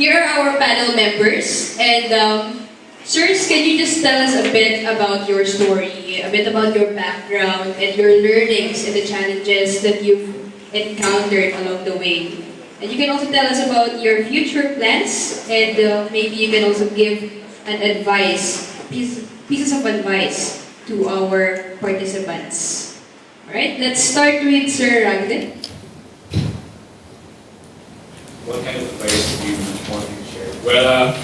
Here are our panel members. And sirs, can you just tell us a bit about your story, a bit about your background and your learnings and the challenges that you've encountered along the way? And you can also tell us about your future plans, and maybe you can also give an advice, pieces of advice to our participants. Alright, let's start with Sir Ragde. What kind of advice do you want to share? Well,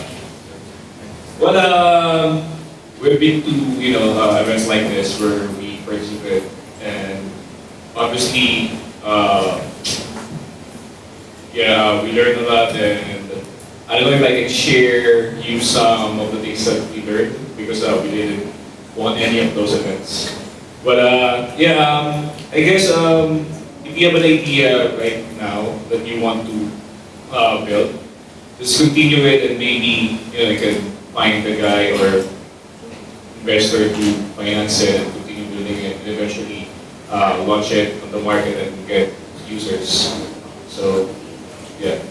we've been to events like this where we participate, and obviously, we learned a lot. And I don't know if I can share you some of the things that we learned because we didn't want any of those events. But I guess if you have an idea right now that you want to build, just continue it, and maybe you can find a guy or investor to finance it and continue building it, and eventually launch it on the market and get users. So yeah.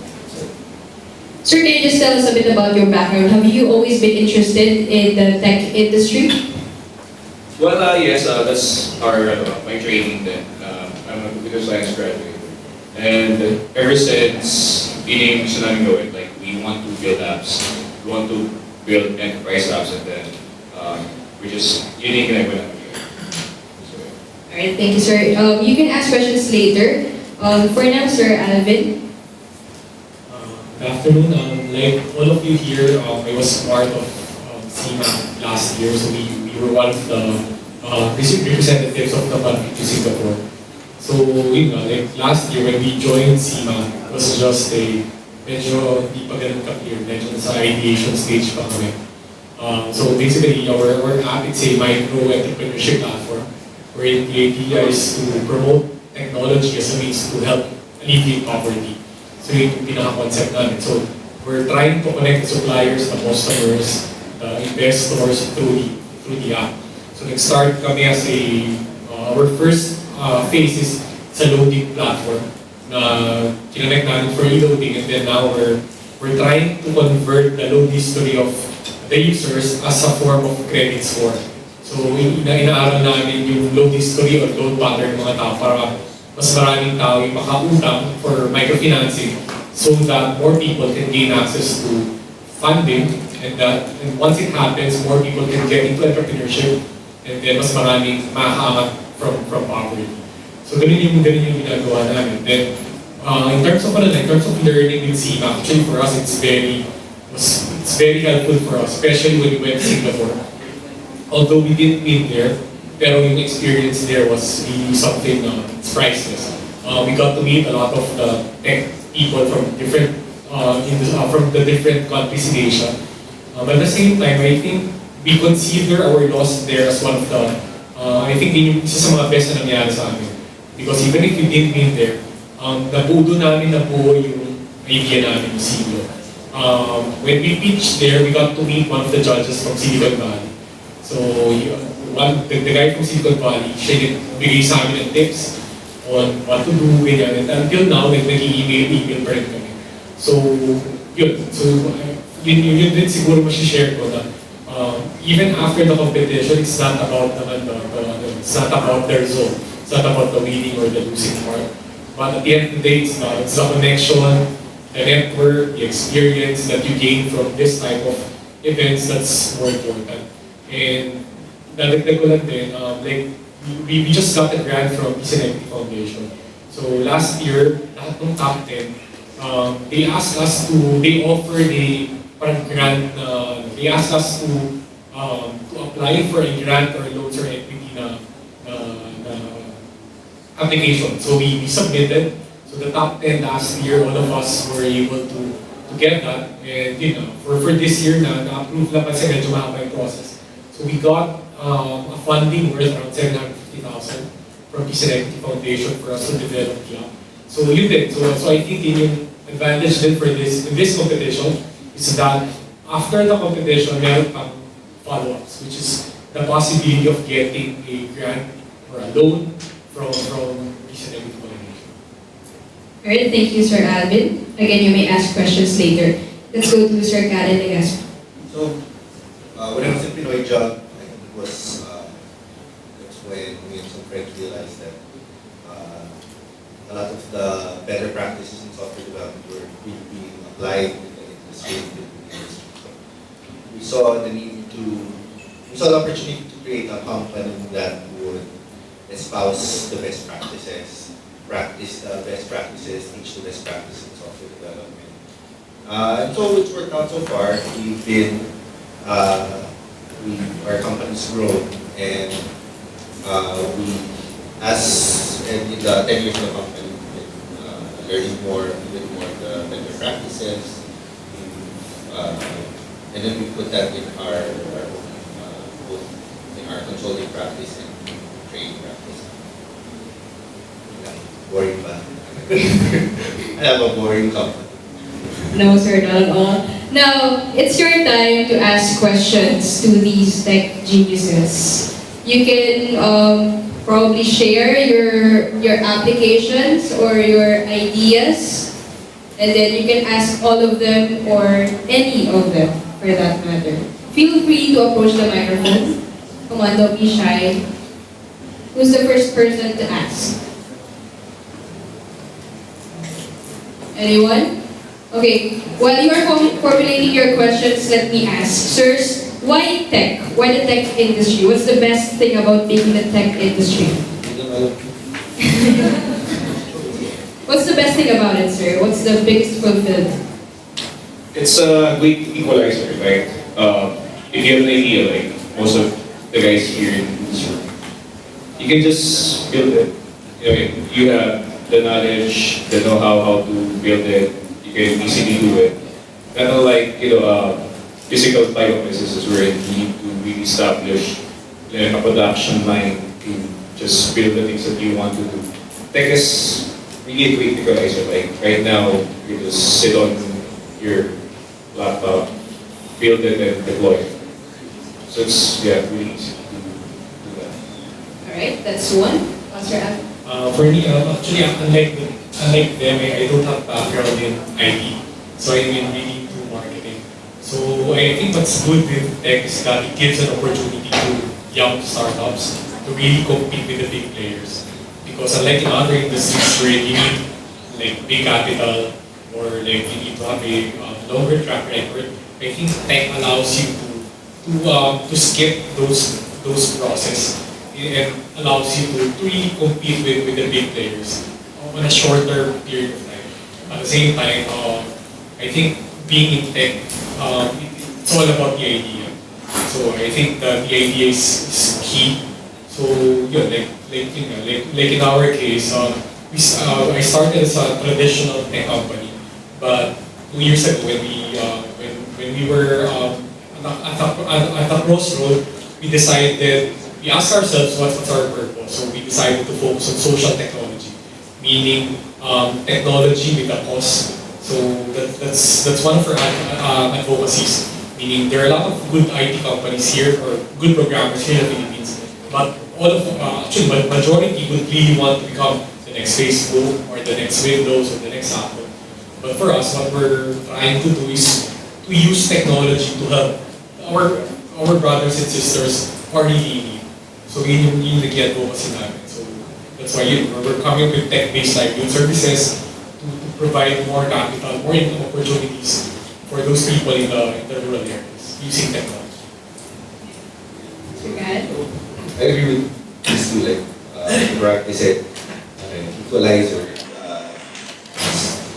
Sir, can you just tell us a bit about your background? Have you always been interested in the tech industry? Well, yes, that's my training then. I'm a computer science graduate. And ever since being Tsunami Going, like we want to build apps, we want to build enterprise apps, and then we're just unique and everything. So, Alright, thank you, sir. You can ask questions later. For now, Sir Alvin. Good afternoon. Like all of you here, I was part of CMAC last year, so we were one of the representatives of the country to Singapore. So, like last year when we joined CMAC, it was just medyo di pa ganun ka-clear, medyo nasa ideation stage pa kami. So basically, our app, it's a micro entrepreneurship platform where the idea is to promote technology as a means to help alleviate poverty. So yun yung pinaka-concept namin. So we're trying to connect the suppliers, the customers, the investors through the app. So nag-start kami as our first phase is sa loading platform na kinonect namin for reloading, and then now we're trying to convert the load history of the users as a form of credit score. So inaaral namin yung load history or load pattern ng mga tao para mas maraming tao yung makautang for microfinancing so that more people can gain access to funding, and once it happens, more people can get into entrepreneurship, and then mas maraming makakaangat from poverty. So ganun yung ginagawa namin. Then in terms of learning with CMAC, actually for us it's very helpful for us, especially when we went to Singapore. Although we didn't meet there, pero yung experience there was really something it's priceless. We got to meet a lot of the tech people from different different countries in Asia. But at the same time, I think we consider our loss there as one of the I think yun yung isa sa mga best na nangyari sa amin. Because even if we didn't meet there, nabuo yung idea namin yung CEO. When we pitched there, we got to meet one of the judges from Silicon Valley. So the guy from Silicon Valley, siya nagbigay sa amin ng tips on what to do, ganyan. And until now, nag-email pa rin kami. So, yun. So, yun din siguro share ko na even after the competition, it's not about it's not about the result. It's not about the winning or the losing part. But at the end of the day, it's the connection, the network, the experience that you gain from this type of events that's more important. And nalagdag ko lang din, we just got a grant from Peace and Equity Foundation. So last year, lahat ng top 10, they offered a parang grant they asked us to apply for a grant or loans or equity na application. So we submitted. So the top 10 last year, all of us were able to get that. And for this year na-approve lang kasi medyo mahaba yung process. So we got a funding worth around 750,000 from Peace and Equity Foundation for us to develop the app. So yun din. So I think yung advantage din for in this competition is that after the competition, meron pang follow-ups, which is the possibility of getting a grant or a loan from Peace and Equity Foundation. Alright, thank you, Sir Alvin. Again, you may ask questions later. Let's go to Sir Karen Legaspi. So, when I was in Pinoy Job, I think it was that's when me and some friends realized that a lot of the better practices in software development were really being applied in the industry. So we saw the opportunity to create a company that would espouse the best practices, practice the best practices, teach the best practices in software development. And so it's worked out so far. We've been, our company's grown, and in the 10 years of the company, we've been learning even more the better practices, and then we put that in both in our consulting practice and training practice. Yeah, boring ba? I have a boring company. No, sir, not at all. Now, it's your time to ask questions to these tech geniuses. You can probably share your applications or your ideas, and then you can ask all of them or any of them for that matter. Feel free to approach the microphone. Come on, don't be shy. Who's the first person to ask? Anyone? Okay, while you are formulating your questions, let me ask. Sirs, why tech? Why the tech industry? What's the best thing about being in the tech industry? What's the best thing about it, sir? What's the biggest fulfillment? It's a great equalizer, right? If you have an idea, like most of the guys here in this room, you can just build it. You have the knowledge, the know-how how to build it. You can easily do it. Not unlike physical type of businesses where you need to really establish a production line to just build the things that you want to do. Tech is really a great equalizer. Like right now, you just sit on your laptop, build it and deploy it. So it's really easy to do that. Alright, that's one. Pastor Ab. For me, actually, unlike them, I don't have background in IT, so I mean really into marketing. So I think what's good with tech is that it gives an opportunity to young startups to really compete with the big players. Because unlike in other industries where you need like big capital or like you need to have a longer track record, I think tech allows you to skip those process and allows you to really compete with the big players on a shorter period of time. At the same time, I think being in tech, it's all about the idea. So I think that the idea is key. So yeah, like in our case, I started as a traditional tech company, but 2 years ago when we were at a crossroad, we asked ourselves what's our purpose. So we decided to focus on social technology, meaning technology with a cause. So that's one of our advocacies. Meaning there are a lot of good IT companies here or good programmers here in the Philippines, but actually majority would really want to become the next Facebook or the next Windows or the next Apple. But for us, what we're trying to do is to use technology to help our brothers and sisters who are really in need. So yun yung nag-get advocacy namin. So that's why we're coming up with tech-based livelihood services to provide more capital, more income opportunities for those people in the rural areas using technology. Sir Gad? I agree with these two, like Barack said, equalizer.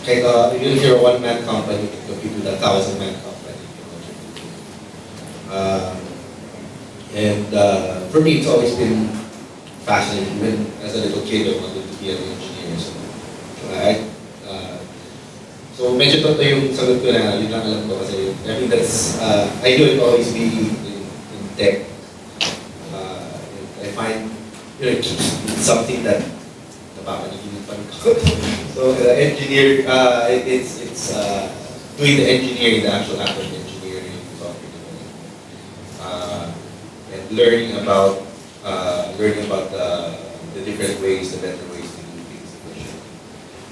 Even if you're a one-man company, you can compete with a 1,000-man company. For me, it's always been fascinating. Even as a little kid, I wanted to be an engineer. So medyo totoo yung sagot ko na yun lang alam ko kasi I think that's, I knew it always be in tech. I find, it's something that napapanigilan pa rin ko. So engineer, it's doing the engineering, the actual act of engineering, software development, and learning about the different ways, the better ways to do things efficiently.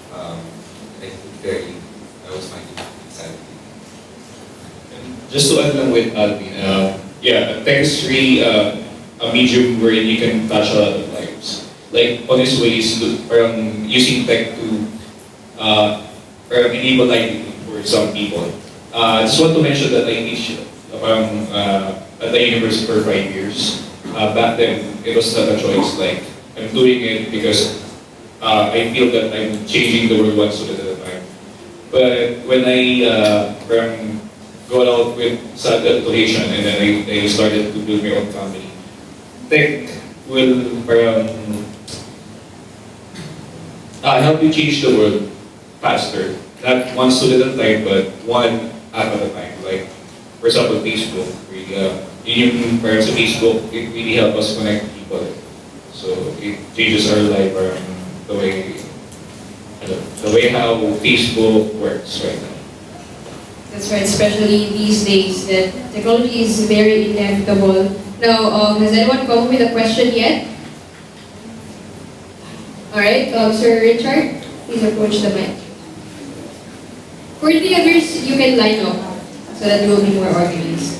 I think I always find it exciting. Just to add lang with Alvin, yeah, tech is really a medium wherein you can touch a lot of lives. Like, honest ways to, parang using tech to parang enable livelihood for some people. Just want to mention that I teach parang, at the university for 5 years. Back then, it was not a choice. Like, I'm doing it because I feel that I'm changing the world one student at a time. But when I parang got out with sad education and then I started to build my own company, tech will parang help you change the world faster. Not one student at a time, but one app at a time. Like, for example, Facebook. Really, yung parang sa Facebook, it really helps us connect people. So it changes our life, the way, the way how Facebook works right now. That's right, especially these days that technology is very inevitable. Now, has anyone come up with a question yet? Alright, Sir Richard, please approach the mic. For the others, you can line up so that we'll be more organized.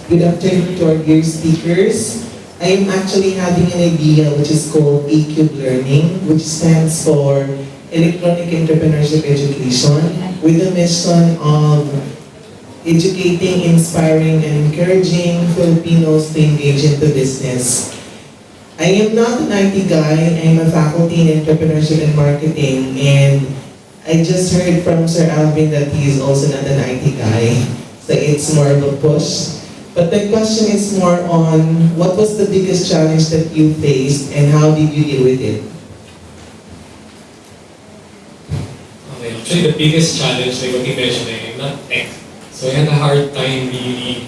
Good afternoon to our dear speakers. I am actually having an idea which is called ACUBE Learning, which stands for Electronic Entrepreneurship Education, with the mission of educating, inspiring, and encouraging Filipinos to engage into business. I am not an IT guy. I'm a faculty in entrepreneurship and marketing, and I just heard from Sir Alvin that he is also not an IT guy, so it's more of a push. But the question is more on what was the biggest challenge that you faced and how did you deal with it? Okay, actually the biggest challenge, like what you mentioned, I'm not tech. So I had a hard time really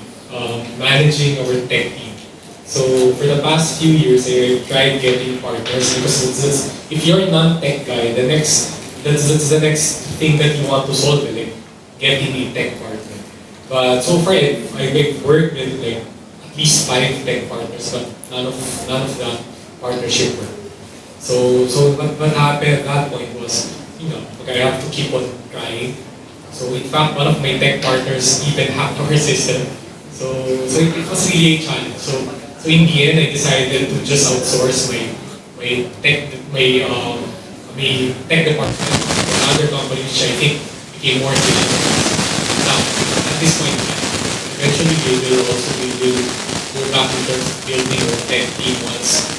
managing our tech team. So for the past few years, I tried getting partners because if you're a non-tech guy, that's the next thing that you want to solve, like getting a tech partner. But so far, I've worked with like at least 5 tech partners, but none of that partnership worked. So what happened at that point was, okay, I have to keep on trying. So in fact, one of my tech partners even hacked our system. So it was really a challenge. So in the end, I decided to just outsource my tech department to another company, which I think became more efficient. Now, at this point, eventually we will go back in terms of building our tech team once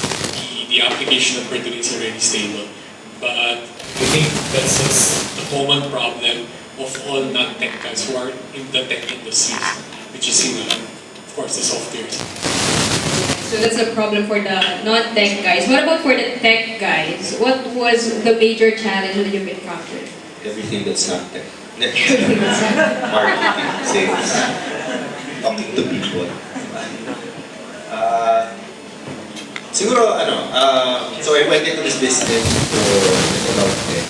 the application that we're doing is already stable. But I think that's the common problem of all non-tech guys who are in the tech industry, which is of course, the software. So that's a problem for the non-tech guys. What about for the tech guys? What was the major challenge that you've encountered? Everything that's not tech. Everything that's not- Marketing, sales, talking to people. Siguro, so I went into this business to about tech.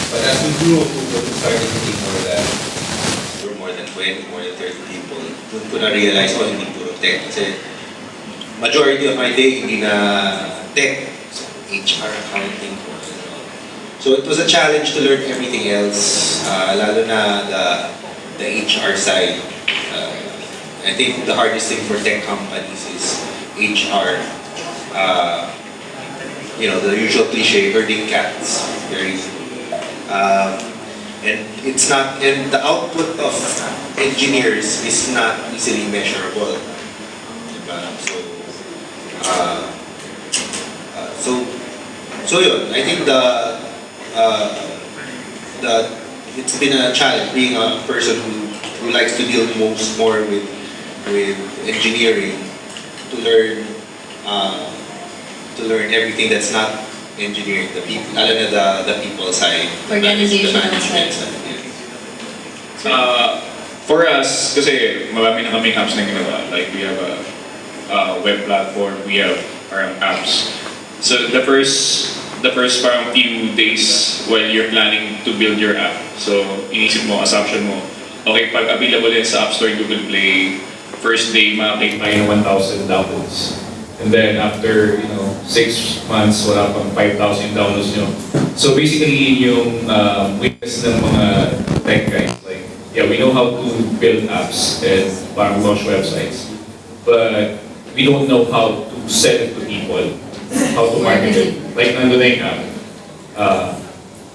But as we grew, we started to think more that we're more than 20, more than 30 people. Doon ko na-realize, hindi puro tech. Kasi majority of my day, hindi na tech. So, HR, accounting, so it was a challenge to learn everything else, lalo na the HR side. I think the hardest thing for tech companies is HR. The usual cliche, herding cats. Very, and it's not, and the output of engineers is not easily measurable. Diba? So yun, I think it's been a challenge being a person who likes to deal more with engineering, to learn everything that's not engineering, the people, the people side, Organizational the management side. For us, kasi marami na kaming apps na ginawa. Like we have a web platform, we have our apps. So the first parang few days while you're planning to build your app, so inisip mo, assumption mo, okay, pag available yan sa App Store, Google Play, first day makakita tayo ng 1,000 downloads. And then after 6 months, wala pang 5,000 downloads. So basically yung weakness ng mga tech guys, like yeah, we know how to build apps and parang launch websites, but we don't know how to sell it to people, how to market it. Like nandun na yung app,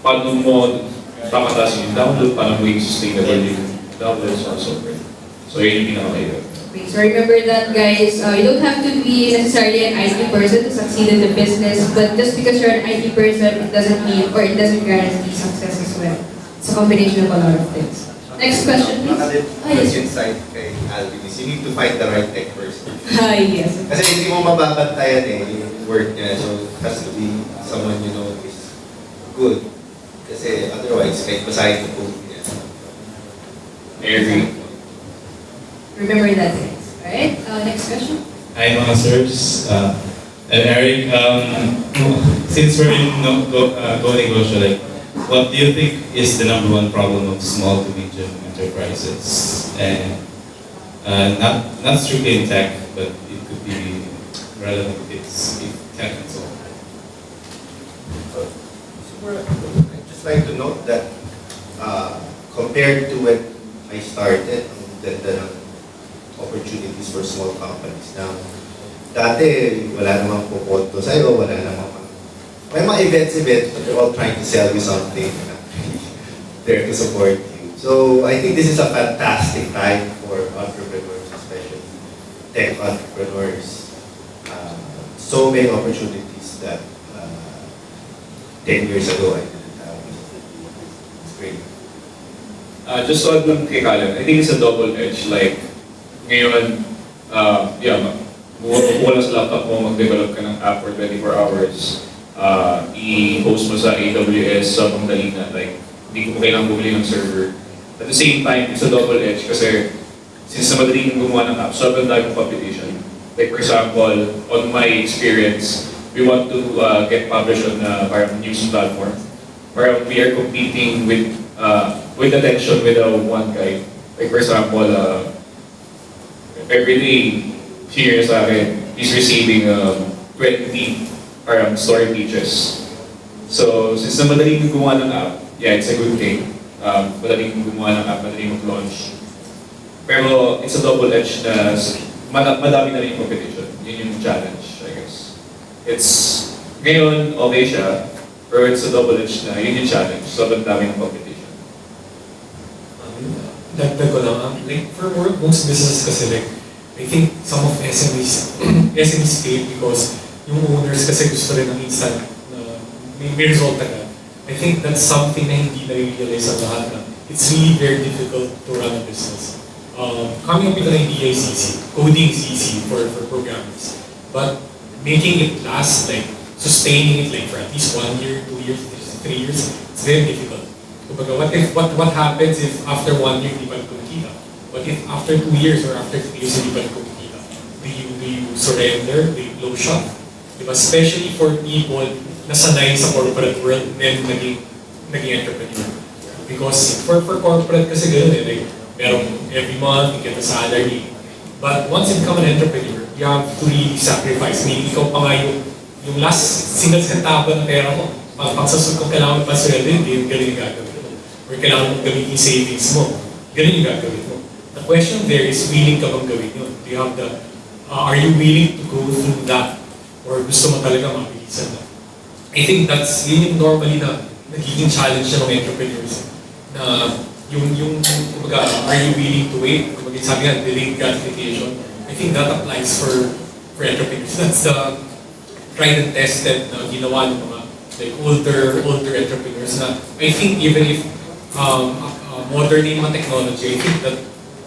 paano mo pakataas yung download, paano mo yung sustainable yung download, so on and so forth. So yun yung pinakamahirap. Okay, so remember that, guys. You don't have to be necessarily an IT person to succeed in the business, but just because you're an IT person, it doesn't mean or it doesn't guarantee success as well. It's a combination of a lot of things. Next question, please. Yes. Yes. Insight kay Alvin is you need to find the right tech person. Yes. Kasi hindi mo mababantayan yung work niya, so it has to be someone you know is good. Kasi otherwise, kahit basahin yung code niya. I agree. Remember that, guys. Alright, next question. Hi mga sirs, and Eric, since we're in Go Negosyo, like, what do you think is the number one problem of small to medium enterprises? And not strictly in tech, but it could be relevant if tech and so on. I'd just like to note that compared to when I started, ang ganda ng opportunities for small companies. Now, dati, wala namang pupunto sa'yo, wala namang may mga events, but they're all trying to sell you something and not really there to support you. So, I think this is a fantastic time for entrepreneurs, especially tech entrepreneurs. So many opportunities that 10 years ago I didn't have. It's great. Just so dun kay Caleb, I think it's a double edge. Like, ngayon, yeah, bukuha lang sa laptop mo, mag-develop ka ng app for 24 hours. I-host mo sa AWS sa pangdali na, like, hindi ko kailangan bumili ng server. At the same time, it's a double edge kasi since na madali yung gumawa ng app, sobrang dami ng competition. Like for example, on my experience, we want to get published on parang news platform. Parang we are competing with attention with one guy. Like for example, every day, senior sa akin, he's receiving 20 parang story pages. So, since na madaling gumawa ng app, yeah, it's a good thing. Madaling gumawa ng app, madaling mag-launch. Pero, it's a double-edged na madami na rin yung competition. Yun yung challenge, I guess. It's, ngayon, okay siya, pero it's a double-edged na, yun yung challenge. Sobrang dami ng competition. Dagdag ko lang, like for most businesses kasi like, I think some of SMEs fail because yung owners kasi gusto rin ng instant na may result agad. I think that's something na hindi na-realize ang lahat na it's really very difficult to run a business. Coming up with an idea is easy, coding is easy for programmers, but making it last, like sustaining it like for at least 1 year, 2 years, 3 years, it's very difficult. Kumbaga, what happens if after 1 year hindi pa kumikita? What if after 2 years or after 3 years hindi pa kumikita? Do you surrender? Do you close shop? Diba? Especially for people na sanay sa corporate world and naging entrepreneur. Because for corporate kasi gano'n eh, like, merong every month, you get a salary. But once you become an entrepreneur, you have to really sacrifice. Meaning, ikaw pa nga yung last single centavo ng pera mo. Pagsasunod kung kailangan mo pa sweldo, hindi yung ganun yung gagawin mo. Or kailangan mo gawin yung savings mo. Ganun yung gagawin mo. The question there is, willing ka bang gawin yun? Do you have are you willing to go through that? Or gusto mo talaga mabilisan na? I think that's yun yung normally na nagiging challenge ng mga entrepreneurs. Na kumbaga, are you willing to wait? Kumbaga, sabi nga, delayed gratification. I think that applies for entrepreneurs. That's the tried and tested na ginawa ng mga like older entrepreneurs na I think even if modern yung mga technology, I think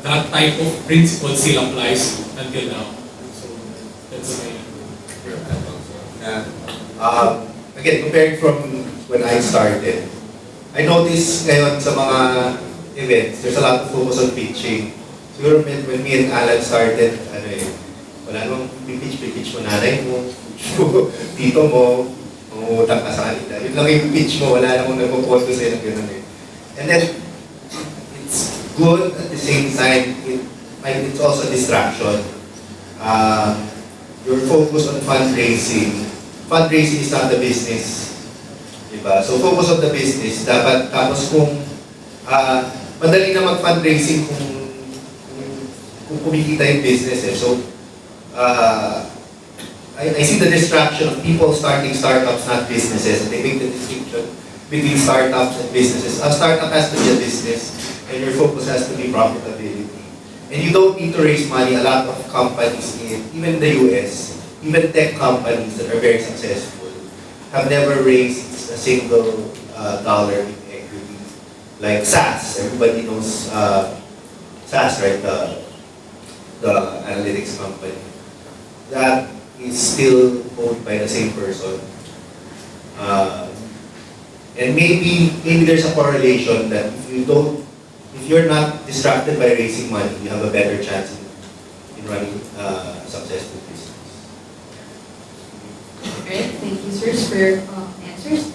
that type of principle still applies until now. So, that's my... Again, compared from when I started, I noticed ngayon sa mga events, there's a lot of focus on pitching. Siguro when me and Alan started, wala namang pitch mo nanay mo, pitch mo tito mo, mangungutang ka sa kanila. Yun lang yung pitch mo, wala namang nagpo-post sa'yo ng gano'n eh. And then, it's good at the same time, it's also a distraction. You're focused on fundraising. Fundraising is not the business. Diba? So focus on the business. Dapat, tapos kung madali na mag-fundraising kung kumikita yung business eh. So, I see the distraction of people starting startups, not businesses. They make the distinction between startups and businesses. A startup has to be a business, and your focus has to be profitability. And you don't need to raise money. A lot of companies, even in the US, even tech companies that are very successful, have never raised a single dollar in equity. Like SAS, everybody knows SAS, right? The analytics company. That is still owned by the same person. And maybe there's a correlation that if you're not distracted by raising money, you have a better chance in running a successful business. Alright, thank you, sirs, for your answers.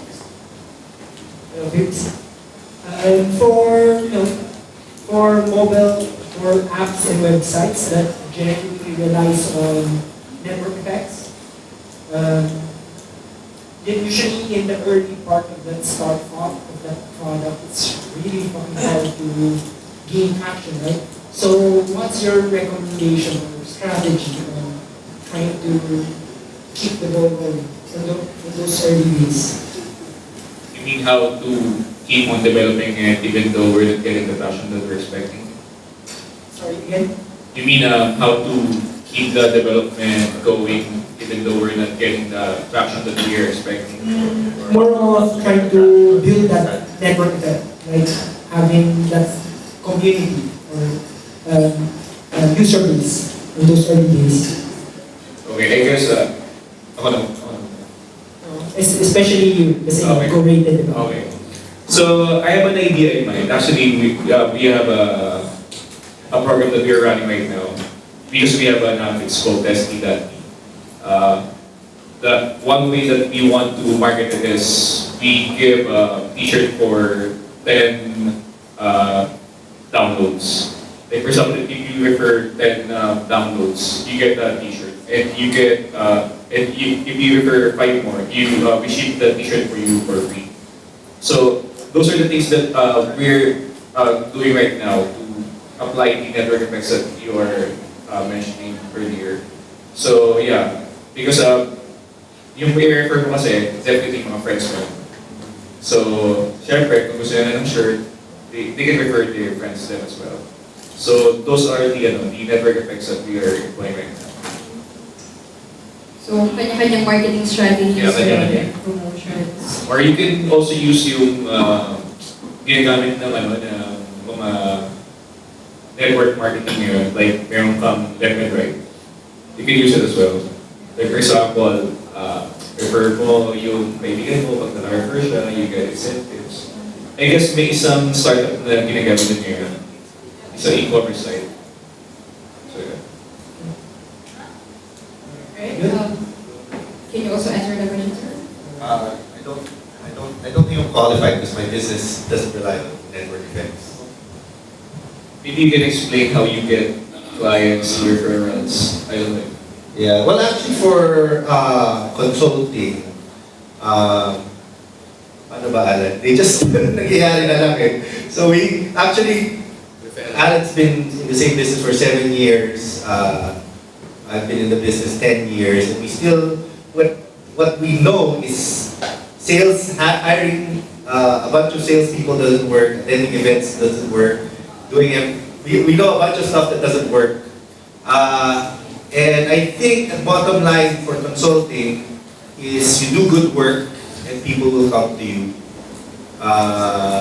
For mobile, for apps and websites that generally relies on network effects, then usually in the early part of that start off of that product, it's really fucking hard to gain traction, right? So what's your recommendation or strategy on trying to keep the ball rolling in those early days? You mean how to keep on developing it even though we're not getting the traction that we're expecting? Sorry, again? You mean how to keep the development going even though we're not getting the traction that we are expecting? More of trying to build that network effect, like having that community or user base in those early days. Okay, I guess, ako na. Especially you, kasi Okay. go rated. Okay. So I have an idea in mind. Actually, we have a program that we are running right now. Because we have an app, it's called Testy that the one way that we want to market it is we give a t-shirt for 10 downloads. Like for example, if you refer 10 downloads, you get a t-shirt. And you get, if you refer 5 more, we ship the t-shirt for you for free. So those are the things that we're doing right now to apply the network effects that you are mentioning earlier. So yeah, because yung i-refer mo kasi, definitely mga friends mo. So, syempre, kung gusto nila ng shirt, they can refer their friends to them as well. So those are the network effects that we are employing right now. So, kanya-kanyang marketing strategies Yeah, kanya-kanya. and promotions. Or you can also use yung ginagamit ng mga network marketing ngayon, like meron kang left and right. You can use it as well. Like for example, refer mo yung kaibigan mo, pag na-refer siya, you get incentives. I guess may isang startup na ginagamit din ngayon. Isang e-commerce site. So yeah. Right? Can you also answer the question, sir? I don't think I'm qualified because my business doesn't rely on network effects. Maybe you can explain how you get clients, referrals. I don't know. Yeah, well actually for consulting, ano ba Alan? They just nangyayari na lang eh. So we actually, Alan's been in the same business for 7 years. I've been in the business 10 years, and we still, what we know is sales, hiring a bunch of salespeople doesn't work, attending events doesn't work, we know a bunch of stuff that doesn't work. And I think the bottom line for consulting is you do good work and people will come to you.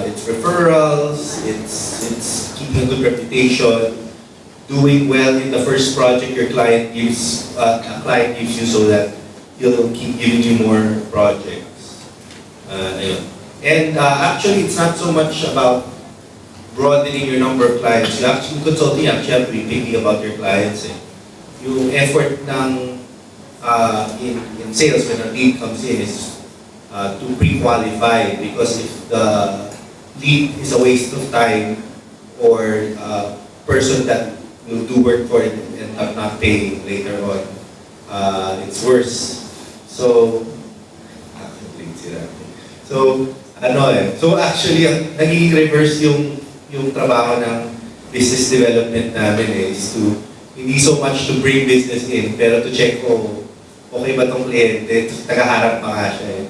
It's referrals, it's keeping a good reputation, doing well in the first project a client gives you so that he'll keep giving you more projects. Ayun. And actually, it's not so much about broadening your number of clients. You actually, consulting, you actually have to be picky about your clients. Yung effort ng in sales when a lead comes in is to pre-qualify, because if the lead is a waste of time or person that will do work for it and end up not paying later on, it's worse. So, so actually, nagiging reverse yung yung trabaho ng business development namin is to, hindi so much to bring business in, pero to check kung okay ba tong kliyente, tagaharap pa nga siya eh.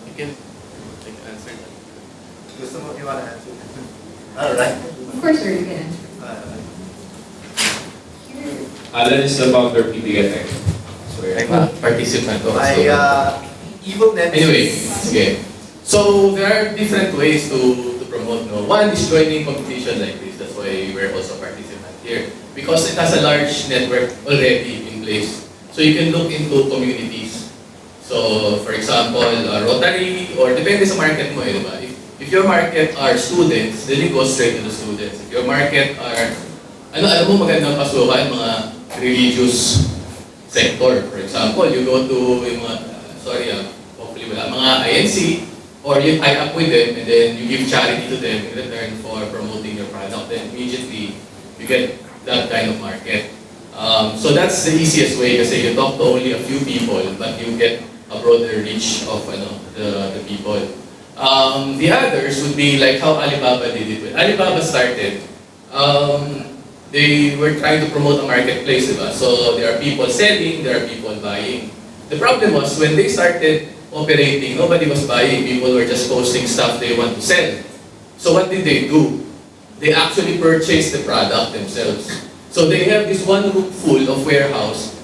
You can answer that. Gusto mo, you wanna answer? Alright. Of course, sir, you can answer. Alan is the founder of PBA Tech. So, I'm a participant also. Evilnet. Anyway, sige. So there are different ways to promote. No? One is joining competition like this. That's why we're also participant here. Because it has a large network already in place. So you can look into communities. So for example, Rotary, or depende sa market mo eh, diba? If your market are students, then you go straight to the students. If your market are, alam mo magandang pasukan, mga religious sector. For example, you go to yung mga, hopefully wala, mga INC, or you tie up with them and then you give charity to them in return for promoting your product. Then immediately, you get that kind of market. So that's the easiest way kasi you talk to only a few people but you get a broader reach of the people. The others would be like how Alibaba did it. When Alibaba started, they were trying to promote a marketplace, diba? So there are people selling, there are people buying. The problem was when they started operating, nobody was buying. People were just posting stuff they want to sell. So what did they do? They actually purchased the product themselves. So they have this one room full of warehouse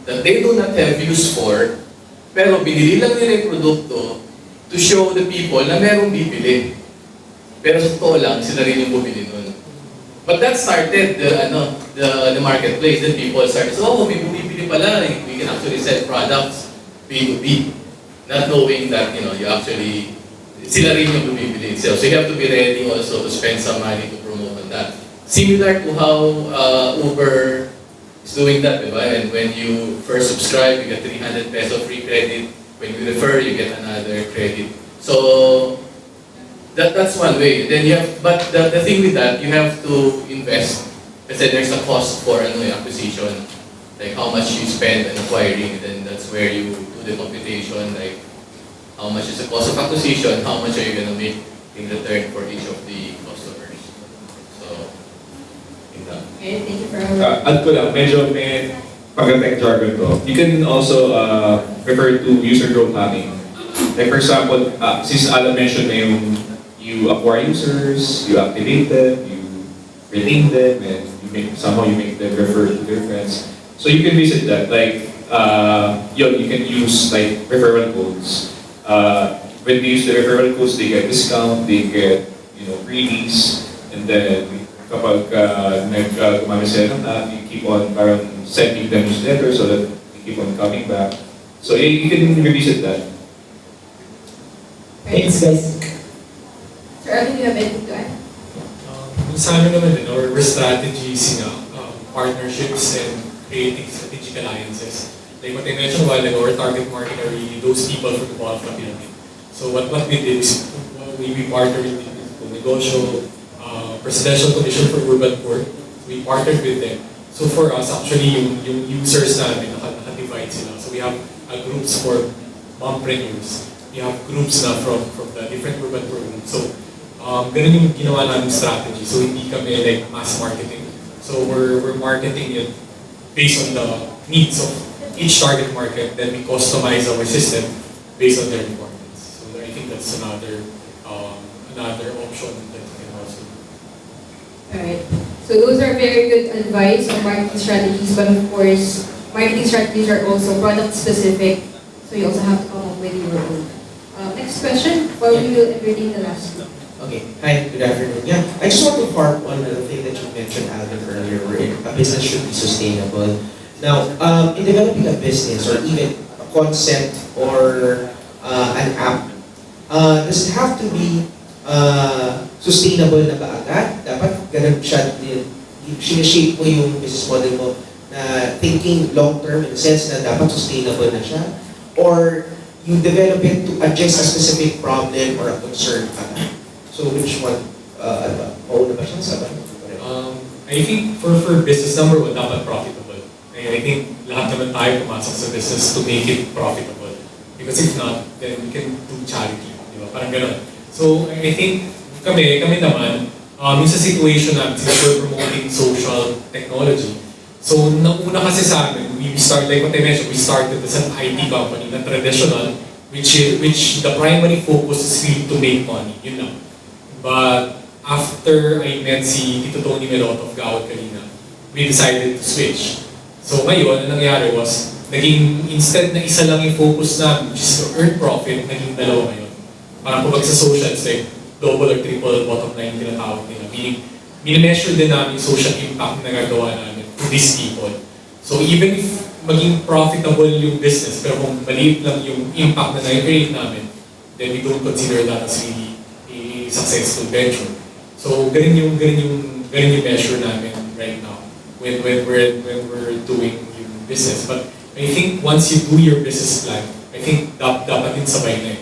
that they do not have use for, pero binili lang nila yung produkto to show the people na merong bibili. Pero sa totoo lang, sila rin yung bumili nun. But that started the marketplace. Then people started, so may bumibili pala, we can actually sell products B2B. Not knowing that, you actually, sila rin yung bumibili itself. So you have to be ready also to spend some money to promote on that. Similar to how Uber is doing that, diba? And when you first subscribe, you get 300 peso free credit. When you refer, you get another credit. So that's one way. Then you have, but the thing with that, you have to invest. Kasi there's a cost for acquisition, like how much you spend on acquiring. Then that's where you do the computation, like how much is the cost of acquisition, how much are you gonna make in return for each of the customers. So, Okay, thank you for add ko lang, medyo may pag-tech jargon to. You can also refer to user growth hacking. Like for example, since Alan mentioned na yung you acquire users, you activate them, you retain them, and somehow you make them refer to their friends. So you can visit that. Like, you can use like referral codes. When they use the referral codes, they get discount, they get freebies, and then kapag gumamit sila ng app, you keep on parang sending them newsletters so that they keep on coming back. So you can revisit that. Thanks, guys. Sir Alvin, do you have anything to add? Sa amin naman din, our strategies, partnerships and creating strategic alliances. Like what I mentioned a while ago, our target market are really those people from the bottom of the pyramid. So what we did is we partnered with Negosyo, Presidential Commission for Urban Poor. We partnered with them. So for us, actually, yung users namin, naka-divide sila. So we have groups for mompreneurs. We have groups na from the different urban poor groups. So ganun yung ginawa namin strategy. So hindi kami like mass marketing. So we're marketing it based on the needs of each target market. Then we customize our system based on their requirements. So I think that's another option that we can also do. Alright. So those are very good advice on marketing strategies, but of course, marketing strategies are also product specific. So you also have to come up with your own. Next question, or we will entertain the last one. Okay. Hi, good afternoon. Yeah, I just want to harp on the thing that you mentioned, Alvin, earlier, where a business should be sustainable. Now, in developing a business or even a concept or an app, does it have to be sustainable na ba agad? Dapat ganun siya, sinashape mo yung business model mo na thinking long-term in the sense na dapat sustainable na siya? Or you develop it to address a specific problem or a concern? So which one? Mauna ba siya? Sa ba? I think for business, number one, dapat profitable. I think lahat naman tayo pumasok sa business to make it profitable. Because if not, then we can do charity. Di ba? Parang ganun. So I think kami naman, yung sa situation namin, since we're promoting social technology, so nauna kasi sa amin, we start, like what I mentioned, we started as an IT company na traditional, which the primary focus is really to make money, yun lang. But after I met si Tito Tony Melot of Gawad kanina, we decided to switch. So ngayon, ang nangyari was, instead na isa lang yung focus namin, which is to earn profit, naging dalawa ngayon. Parang kumbaga sa social, it's like double or triple bottom line yung tinatawag nila. Meaning, minimeasure din namin yung social impact na nagagawa namin to these people. So even if maging profitable yung business, pero kung maliit lang yung impact na na-create namin, then we don't consider that as really a successful venture. So ganun yung measure namin right now when we're doing yung business. But I think once you do your business plan, I think dapat din sabay na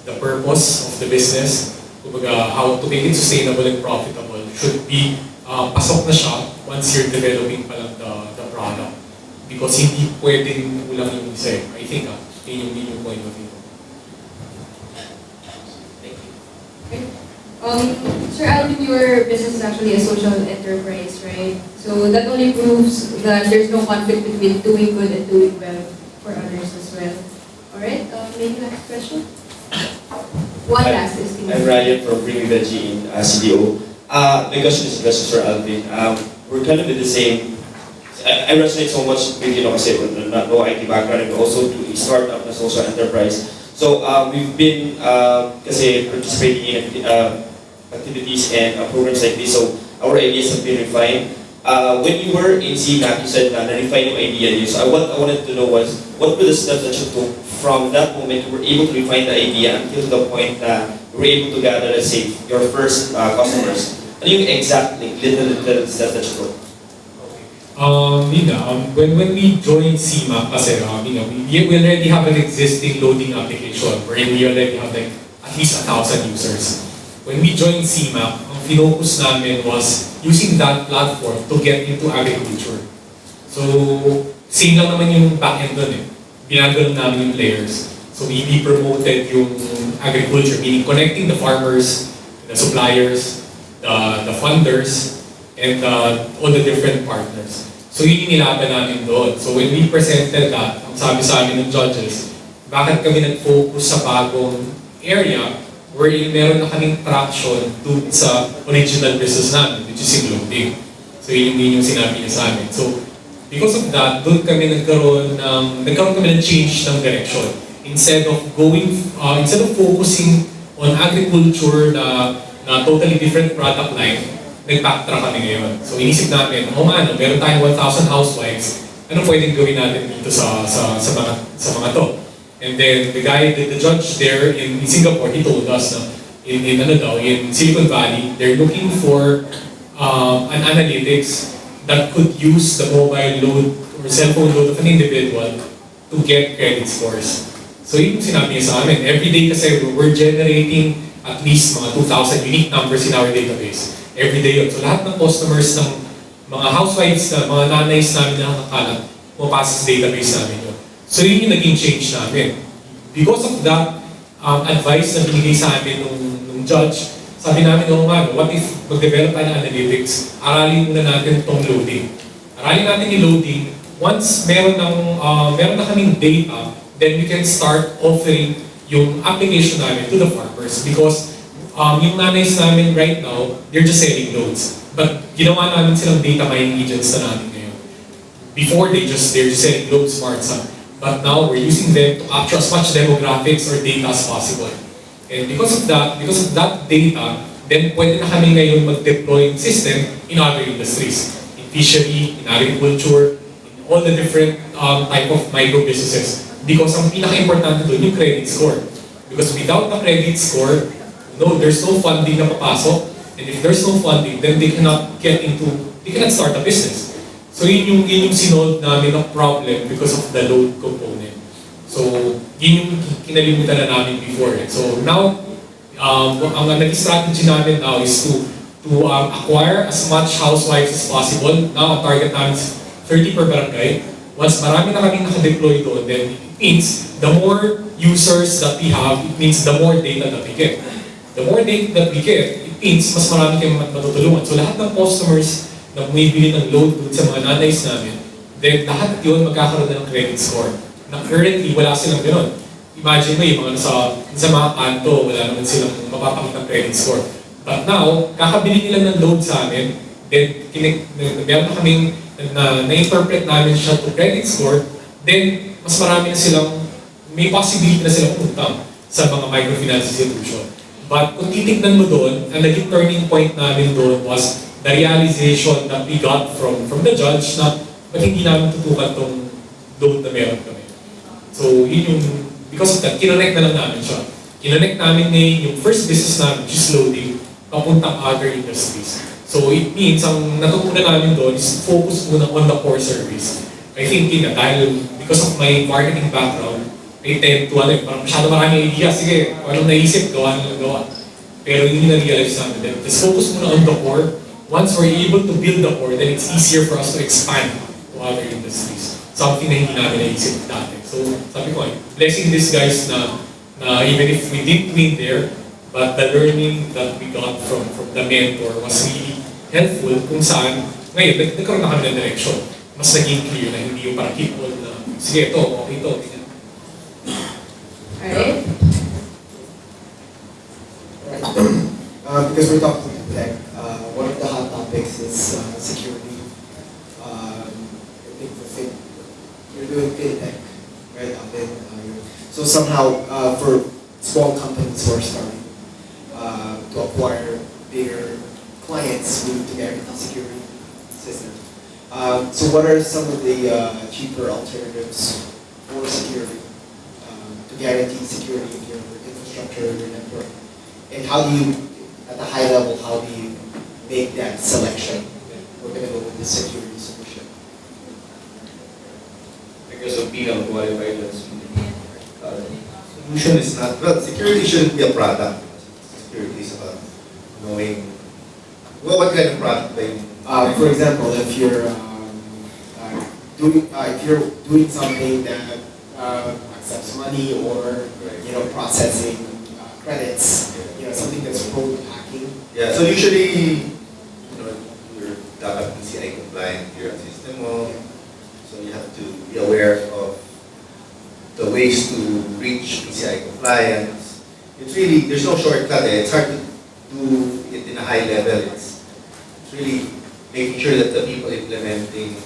the purpose of the business, kumbaga how to make it sustainable and profitable should be pasok na siya once you're developing pa lang the product. Because hindi pwedeng kulang yung isa. I think yun yung point of view. Sir Alvin, your business is actually a social enterprise, right? So that only proves that there's no conflict between doing good and doing well for others as well. Alright, maybe next question? One last is I'm Ryan from Bringing Veggie in CDO. My question is addressed to Sir Alvin. We're kind of in the same. I resonate so much with kasi no IT background and also to a startup na social enterprise. So we've been kasi participating in activities and programs like this. So our ideas have been refined. When you were in CMAC, you said na na-refine yung idea niyo. So what I wanted to know was, what were the steps that you took from that moment you were able to refine the idea until to the point na you were able to gather, let's say, your first customers? Ano yung exact little steps that you took? When we joined CMAC, kasi we already have an existing loading application wherein we already have like at least 1,000 users. When we joined CMAC, ang focus namin was using that platform to get into agriculture. So, same lang naman yung backend doon eh. Binagano namin yung players. So, we promoted yung agriculture, meaning connecting the farmers, the suppliers, the funders, and all the different partners. So, yun yung nilaban namin doon. So, when we presented that, ang sabi sa amin ng judges, bakit kami nag-focus sa bagong area wherein meron na kaming traction dun sa original business namin, which is in loading. So, yun yung sinabi niya sa amin. So, because of that, doon kami nagkaroon kami ng change ng direction. Instead of focusing on agriculture na totally different product line, nag-backtrack kami ngayon. So, inisip namin, meron tayong 1,000 housewives, ano pwedeng gawin natin dito sa mga to? And then the judge there in Singapore, he told us na in Silicon Valley, they're looking for an analytics that could use the mobile load or cell phone load of an individual to get credit scores. So yun yung sinabi niya sa amin. Every day kasi we're generating at least mga 2,000 unique numbers in our database. Every day yun. So lahat ng customers ng mga housewives, mga nanays namin na nakakalat, pumapasok sa database namin yun. So yun yung naging change namin. Because of that advice na binigay sa amin nung judge, sabi namin, what if mag-develop tayo ng analytics, aralin muna natin itong loading. Aralin natin yung loading. Once meron na kaming data, then we can start offering yung application namin to the farmers. Because yung nanays namin right now, they're just selling loads. But ginawa namin silang data mining agents na namin ngayon. Before, they're just selling loads, smart sun. But now we're using them to capture as much demographics or data as possible. And because of that data, then pwede na kami ngayon mag-deploy system in other industries. In fishery, in agriculture, in all the different type of micro businesses. Because ang pinaka-importante doon yung credit score. Because without the credit score, there's no funding na papasok. And if there's no funding, then they cannot start a business. So yun yung sinolve namin ng problem because of the load component. So yun yung kinalimutan na namin before. So now, ang naging strategy namin now is to acquire as much housewives as possible. Now, ang target namin is 30 per barangay. Once marami na kaming nakadeploy doon, then it means the more users that we have, it means the more data that we get. the more data that we get, it means mas marami kayong matutulungan. So lahat ng customers na bumibili ng load dun sa mga nanays namin, then lahat yun magkakaroon na ng credit score. Na currently, wala silang ganun. Imagine mo yung mga sa mga kanto, wala naman silang mapapakita credit score. But now, kakabili nila ng load sa amin, then meron na kaming na-interpret namin siya to credit score, then mas marami na silang, may possibility na silang utang sa mga microfinance institution. But kung titignan mo doon, ang naging turning point namin doon was the realization that we got from the judge na ba't hindi namin tutukan tong loan na meron kami. So yun yung, because of that, kinonect na lang namin siya. Kinonect namin ngayon yung first business namin, which is loading, papuntang other industries. So it means, ang natutunan namin doon is focus muna on the core service. I think yun na, dahil because of my marketing background, I tend to, parang masyado maraming idea, sige, kung anong naisip, gawa na lang gawa. Pero yun yung na-realize namin, then just focus muna on the core. Once we're able to build the core, then it's easier for us to expand to other industries. Something na hindi namin naisip dati. So sabi ko, blessing these guys na even if we didn't win there, but the learning that we got from the mentor was really helpful kung saan, ngayon, nagkaroon na kami ng direction. Mas naging clear na hindi yung parang equal na, sige, ito, okay, ito, tingnan. Alright? Because we're talking to tech, one of the hot topics is security. I think you're doing fintech, right? So somehow, for small companies who are starting to acquire bigger clients, we need to guarantee security systems. So what are some of the cheaper alternatives for security to guarantee security of your infrastructure, your network? And how do you, at a high level, how do you make that selection? We're going to go with the security solution. Because of being qualified as Solution is not, well, security shouldn't be a product. Security is about knowing, well, what kind of product they For example, if you're doing something that accepts money or processing credits, something that's prone to hacking. Yeah, so usually, you're dapat PCI compliant your system mo. So you have to be aware of the ways to reach PCI compliance. It's really, there's no shortcut. It's hard to do it in a high level. It's really making sure that the people implementing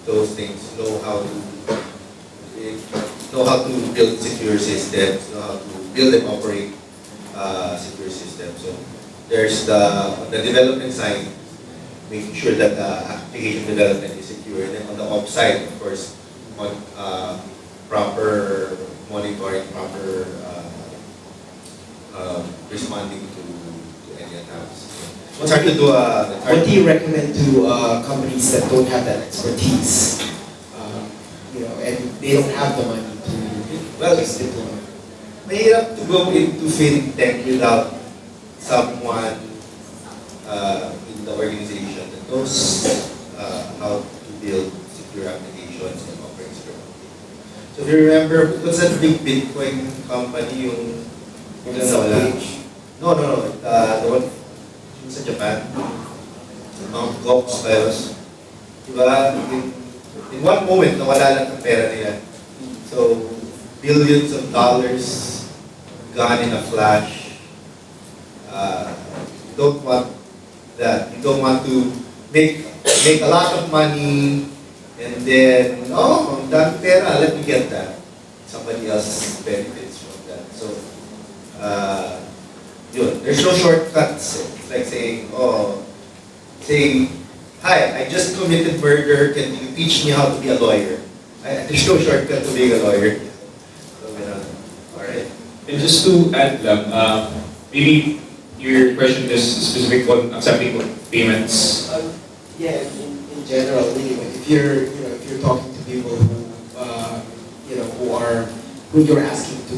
those things know how to build secure systems, know how to build and operate secure systems. So there's on the development side, making sure that the application development is secure. And then on the ops side, of course, proper monitoring, proper responding to any attacks. It's hard to do What do you recommend to companies that don't have that expertise, and they don't have the money to just deploy? Mahirap to go into fintech without someone in the organization that knows how to build secure applications and operate secure applications. So if you remember, what's that big Bitcoin company yung nawala? No. The one sa Japan. Mt. Gox Files. Diba? In one moment, nawala lang ang pera nila. So, billions of dollars gone in a flash. You don't want that. You don't want to make a lot of money and then, ang dami pera, let me get that. Somebody else benefits from that. So, there's no shortcuts. It's like saying, hi, I just committed murder, can you teach me how to be a lawyer? There's no shortcut to being a lawyer. Alright. And just to add lang, maybe your question is specific on accepting payments. Yeah, in general, anyway, if you're talking to people who you're asking to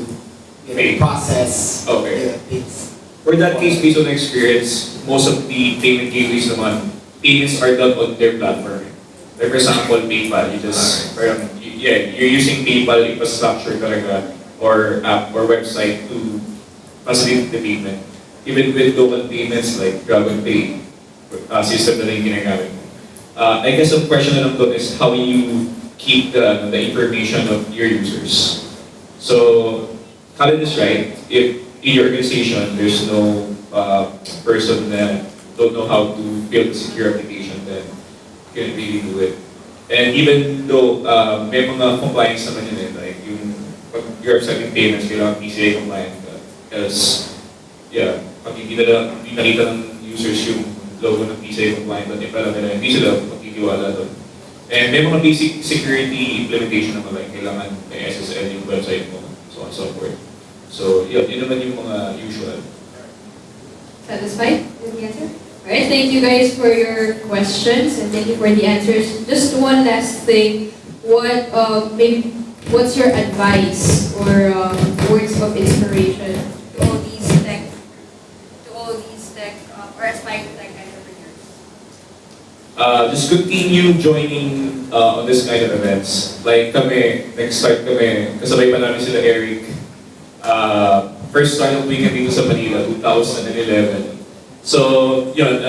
Pay. process Okay. things. For that case, based on experience, most of the payment gateways naman, payments are done on their platform. Like for example, PayPal, you're using PayPal infrastructure talaga or app or website to facilitate the payment. even with local payments like Grab and Pay system na rin ginagamit mo. I guess the question na lang doon is how you keep the information of your users. So, Khaled is right. If in your organization there's no person that don't know how to build a secure application, then you can't really do it. And even though may mga compliance naman yun like yung pag you're accepting payments, kailangan PCI compliant ka. Because, yeah, pag hindi nakita ng users yung logo ng PCI compliant, at pala nila, hindi sila magtitiwala doon. And may mga basic security implementation naman like kailangan may SSL yung website mo, so on and so forth. So, yun naman yung mga usual. Satisfied with the answer? Alright, thank you guys for your questions and thank you for the answers. Just one last thing. What's your advice or words of inspiration to all these tech or aspiring tech entrepreneurs? Just continue joining on this kind of events. Like kami, nag-start kami, kasabay pa namin sila Eric. First startup weekend dito sa Manila, 2011. So, yun,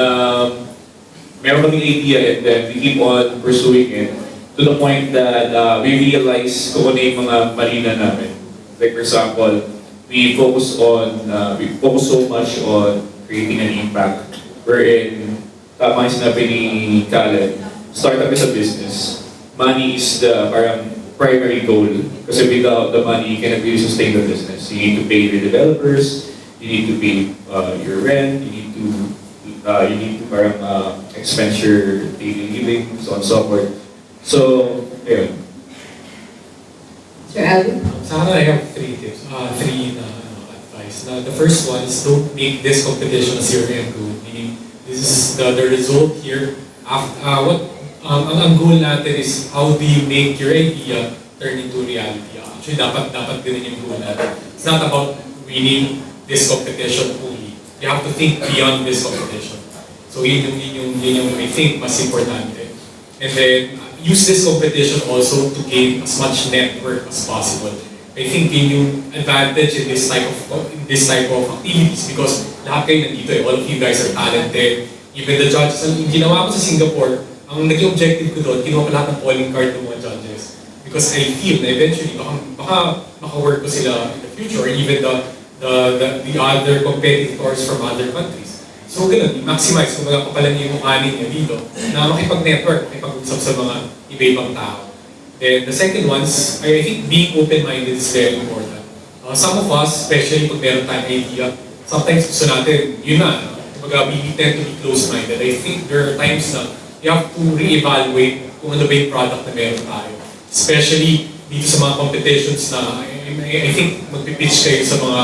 meron kaming idea and then we keep on pursuing it to the point that we realize kung ano yung mga mali na namin. Like for example, we focus so much on creating an impact wherein, tama yung sinabi ni Khaled, startup is a business. Money is the parang primary goal. Kasi without the money, you cannot really sustain the business. You need to pay the developers, you need to pay your rent, you need to parang expense your daily living, so on and so forth. So, ayun. Sir Alvin? Sa akin, I have three tips, three advice. The first one is don't make this competition as your end goal. Meaning, this is the result here. Ang goal natin is how do you make your idea turn into reality. Actually, dapat din yung goal natin. It's not about winning this competition only. You have to think beyond this competition. So yun yung I think mas importante. And then use this competition also to gain as much network as possible. I think yun yung advantage in this type of activities because lahat kayo nandito all of you guys are talented. Even the judges, ang ginawa ko sa Singapore, ang naging objective ko doon, kinuha ko lahat ng calling card ng mga judges. Because I feel na eventually, baka maka-work ko sila in the future or even the other competitors from other countries. So ganun, i-maximize kung mga kapalan yung mukha ninyo dito na makipag-network, makipag-usap sa mga iba-ibang tao. Then the second one is, I think being open-minded is very important. Some of us, especially pag meron tayong idea, sometimes gusto natin, yun na, we tend to be close-minded. I think there are times na you have to re-evaluate kung ano ba yung product na meron tayo. Especially dito sa mga competitions na I think magpipitch kayo sa mga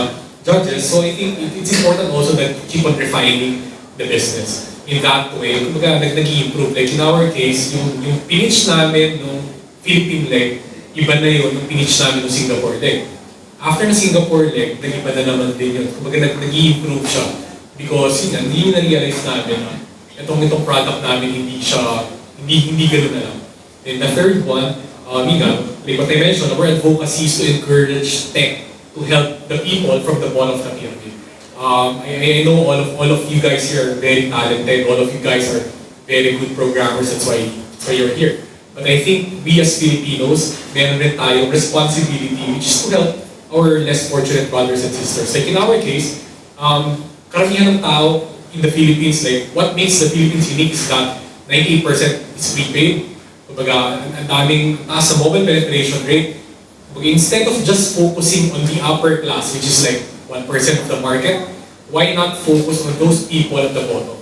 judges. So I think it's important also that you keep on refining the business. In that way, kumbaga nag-i-improve. Like in our case, yung pitch namin nung Philippine leg, iba na yun nung pitch namin nung Singapore leg. After na Singapore leg, nag-iba na naman din yun. Kumbaga nag-i-improve siya. Because yun, hindi na-realize namin na itong product namin hindi ganun na lang. Then the third one, like what I mentioned, our advocacy is to encourage tech to help the people from the bottom of the pyramid. I know all of you guys here are very talented, all of you guys are very good programmers, that's why you're here. But I think we as Filipinos, meron rin tayong responsibility which is to help our less fortunate brothers and sisters. Like in our case, karamihan ng tao in the Philippines, like what makes the Philippines unique is that 98% is prepaid. Kumbaga, ang daming taas sa mobile penetration rate. Kumbaga, instead of just focusing on the upper class, which is like 1% of the market, why not focus on those people at the bottom?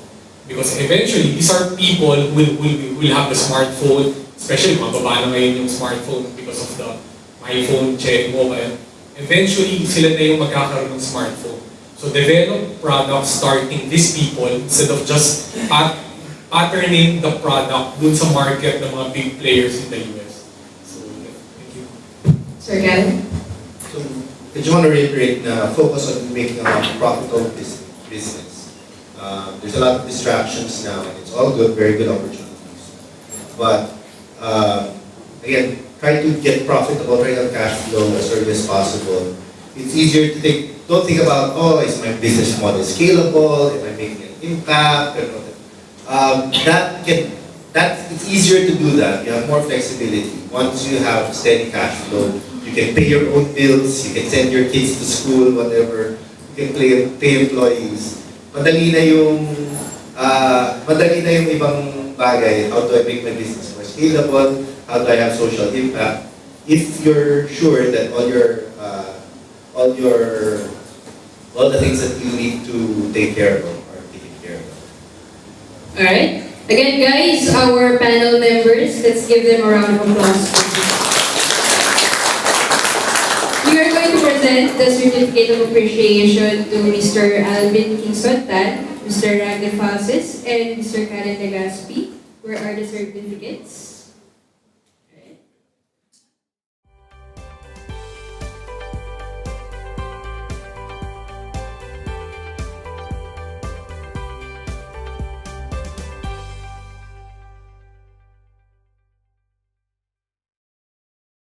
Because eventually, these are people who will have the smartphone, especially mga baba na ngayon yung smartphone because of the iPhone, cherry mobile. Eventually, sila na yung magkakaroon ng smartphone. So develop products targeting these people instead of just patterning the product dun sa market ng mga big players in the US. So, thank you. Sir Gavin? So, I just want to reiterate na focus on making a profitable business. There's a lot of distractions now and it's all good, very good opportunities. But again, try to get profitable, try to have cash flow as early as possible. It's easier to think, don't think about, oh, is my business model scalable? Am I making an impact? It's easier to do that. You have more flexibility. Once you have steady cash flow, you can pay your own bills, you can send your kids to school, whatever. You can pay employees. Madali na yung ibang bagay. How do I make my business more scalable? How do I have social impact? If you're sure that all the things that you need to take care of are taken care of. Alright. Again, guys, our panel members, let's give them a round of applause. We are going to present the certificate of appreciation to Mr. Alvin Kingston Tan, Mr. Ragnar Falses, and Mr. Karen Legaspi. Where are the certificates?